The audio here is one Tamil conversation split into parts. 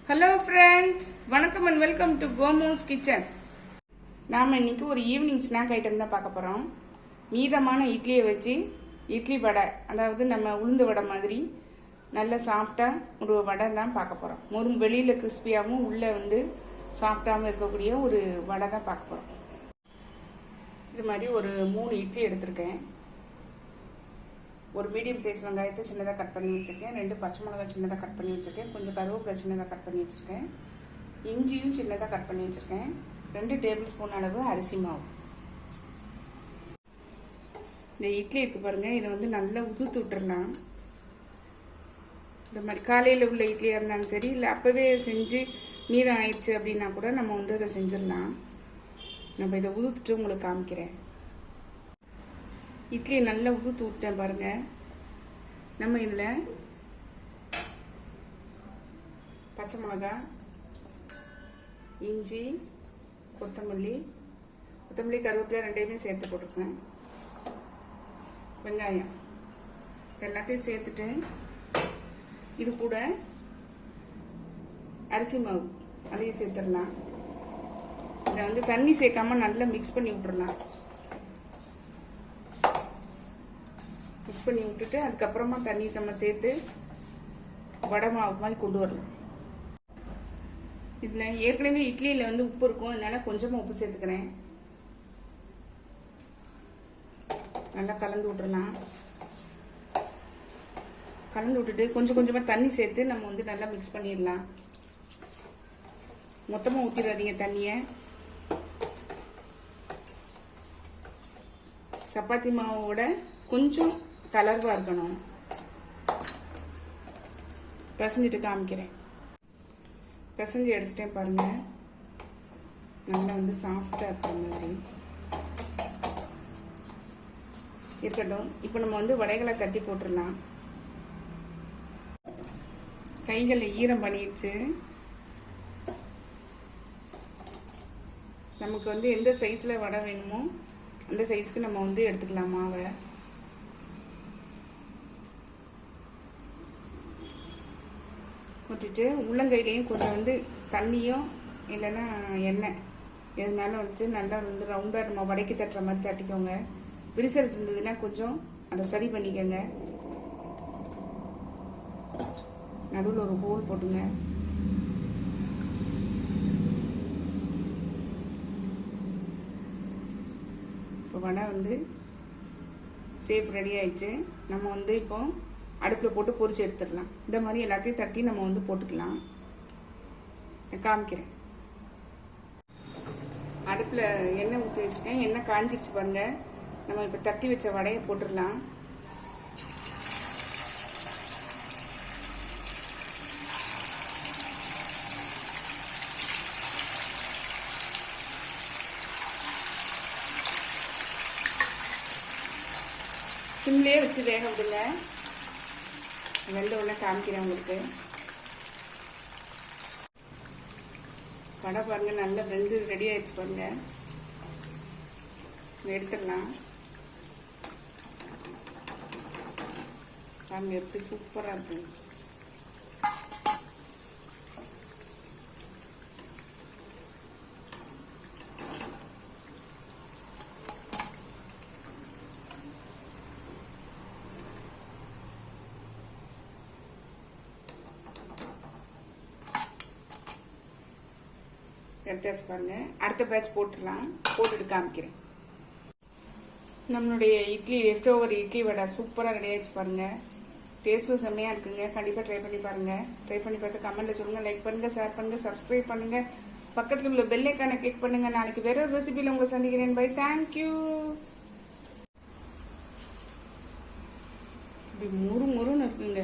ஹலோ ஃப்ரெண்ட்ஸ், வணக்கம் அண்ட் வெல்கம் டு கோமோஸ் கிச்சன். நாம் இன்னைக்கு ஒரு ஈவினிங் ஸ்நாக் ஐட்டம் தான் பார்க்க போகிறோம். மீதமான இட்லியை வச்சு இட்லி வடை, அதாவது நம்ம உளுந்து வடை மாதிரி நல்ல சாஃப்டாக ஒரு வடை தான் பார்க்க போகிறோம். வெளியில் கிறிஸ்பியாகவும் உள்ளே சாஃப்டாகவும் இருக்கக்கூடிய ஒரு வடை தான் பார்க்க போகிறோம். இது மாதிரி ஒரு 3 இட்லி எடுத்திருக்கேன். ஒரு மீடியம் சைஸ் வெங்காயத்தை சின்னதாக கட் பண்ணி வச்சுருக்கேன். 2 பச்சை மிளகாய் சின்னதாக கட் பண்ணி வச்சுருக்கேன். கொஞ்சம் கருவேப்பிலை சின்னதாக கட் பண்ணி வச்சுருக்கேன். இஞ்சியும் சின்னதாக கட் பண்ணி வச்சுருக்கேன். 2 டேபிள் ஸ்பூன் அளவு அரிசி மாவு. இந்த இட்லி இருக்குது பாருங்கள், இதை நல்லா உதுத்து விட்டுறலாம். இந்த மாதிரி காலையில் உள்ள இட்லியாக இருந்தாலும் சரி, இல்லை அப்போவே செஞ்சு மீதம் ஆயிடுச்சு அப்படின்னா கூட நம்ம அதை செஞ்சிடலாம். நம்ம இதை உதுத்துட்டு உங்களுக்கு காமிக்கிறேன். இட்லியை நல்லா உதுத்து விட்டேன் பாருங்கள். நம்ம இதில் பச்சை மிளகாய், இஞ்சி, கொத்தமல்லி கருவேப்பிலை ரெண்டையுமே சேர்த்து போட்டுருக்கேன். வெங்காயம் எல்லாத்தையும் சேர்த்துட்டு இது கூட அரிசி மாவு அதையும் சேர்த்துடலாம். இதை தண்ணி சேர்க்காம நல்லா மிக்ஸ் பண்ணி விட்டுறலாம். மிக்ஸ் பண்ணி விட்டுட்டு அதுக்கப்புறமா தண்ணி நம்ம சேர்த்து வடை மாவு மாதிரி கொண்டு வரலாம். இதில் ஏற்கனவே இட்லியில் உப்பு இருக்கும், அதனால கொஞ்சமாக உப்பு சேர்த்துக்கிறேன். நல்லா கலந்து விட்டுறலாம். கலந்து விட்டுட்டு கொஞ்சம் கொஞ்சமாக தண்ணி சேர்த்து நம்ம நல்லா மிக்ஸ் பண்ணிடலாம். மொத்தமாக ஊற்றிடாதீங்க தண்ணியை. சப்பாத்தி மாவோட கொஞ்சம் தளர்வாக இருக்கணும். பிசைஞ்சிட்டு காமிக்கிறேன். பிசைஞ்சு எடுத்துட்டேன் பாருங்கள். நல்லா சாஃப்டாக இருக்கிற மாதிரி இருக்கட்டும். இப்போ நம்ம வடைகளை தட்டி போட்டுடலாம். கைகளை ஈரம் பண்ணிடுச்சு. நமக்கு எந்த சைஸில் வடை வேணுமோ அந்த சைஸ்க்கு நம்ம எடுத்துக்கலாம் மாவை. ஊற்றிட்டு உள்ளங்கையிலையும் கொஞ்சம் தண்ணியும் இல்லைன்னா எண்ணெய் எதுனாலும் நல்லா ரவுண்டாக நம்ம வடைக்கு தட்டுற மாதிரி தட்டிக்கோங்க. விரிசல் இருந்ததுன்னா கொஞ்சம் அதை சரி பண்ணிக்கோங்க. நடுவில் ஒரு ஹோல் போட்டுங்க. இப்போ வடை சேஃப் ரெடி ஆயிடுச்சு. நம்ம இப்போ அடுப்பில் போட்டு பொரிச்சு எடுத்துடலாம். இந்த மாதிரி எல்லாத்தையும் தட்டி நம்ம போட்டுக்கலாம். காமிக்கிறேன். அடுப்பில் எண்ணெய் ஊற்றி வச்சுருக்கேன். எண்ணெய் காஞ்சிருச்சு பாருங்க. நம்ம இப்போ தட்டி வச்ச வடையை போட்டுடலாம். சிம்லேயே வச்சு வேக விடுங்க. வெந்த உடனே காமிக்கிறேன் உங்களுக்கு. வடை பாருங்க நல்லா வெந்து ரெடி ஆயிடுச்சு பாருங்க. எடுத்துடலாம். பாருங்க எப்படி சூப்பராக இருக்கு. எடுத்தாச்சு பாருங்க. அடுத்த பேட்ச் போட்டுடலாம். போட்டுட்டு காமிக்கிறேன். நம்மளுடைய இட்லி லெஃப்ட் ஓவர் இட்லி வடை சூப்பராக ரெடி ஆயிடுச்சு பாருங்க. டேஸ்ட்டும் செம்மையாக இருக்குங்க. கண்டிப்பாக ட்ரை பண்ணி பாருங்க. ட்ரை பண்ணி பார்த்து கமெண்ட்ல சொல்லுங்க. லைக் பண்ணுங்க, ஷேர் பண்ணுங்க, சப்ஸ்கிரைப் பண்ணுங்க. பக்கத்தில் உள்ள பெல் ஐக்கானை கிளிக் பண்ணுங்க. நாளைக்கு வேற ஒரு ரெசிபியில் உங்களை சந்திக்கிறேன். பை. தேங்க்யூ. இப்படி முறுன்னு இருக்குங்க.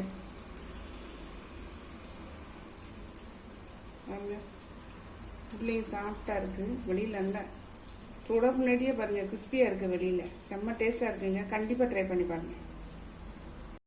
உள்ளேயும் சாஃப்டாக இருக்குது, வெளியில் நல்லா சூடாக முன்னாடியே பாருங்கள் கிறிஸ்பியாக இருக்குது. வெளியில் செம்ம டேஸ்ட்டாக இருக்குங்க. கண்டிப்பாக ட்ரை பண்ணி பாருங்கள்.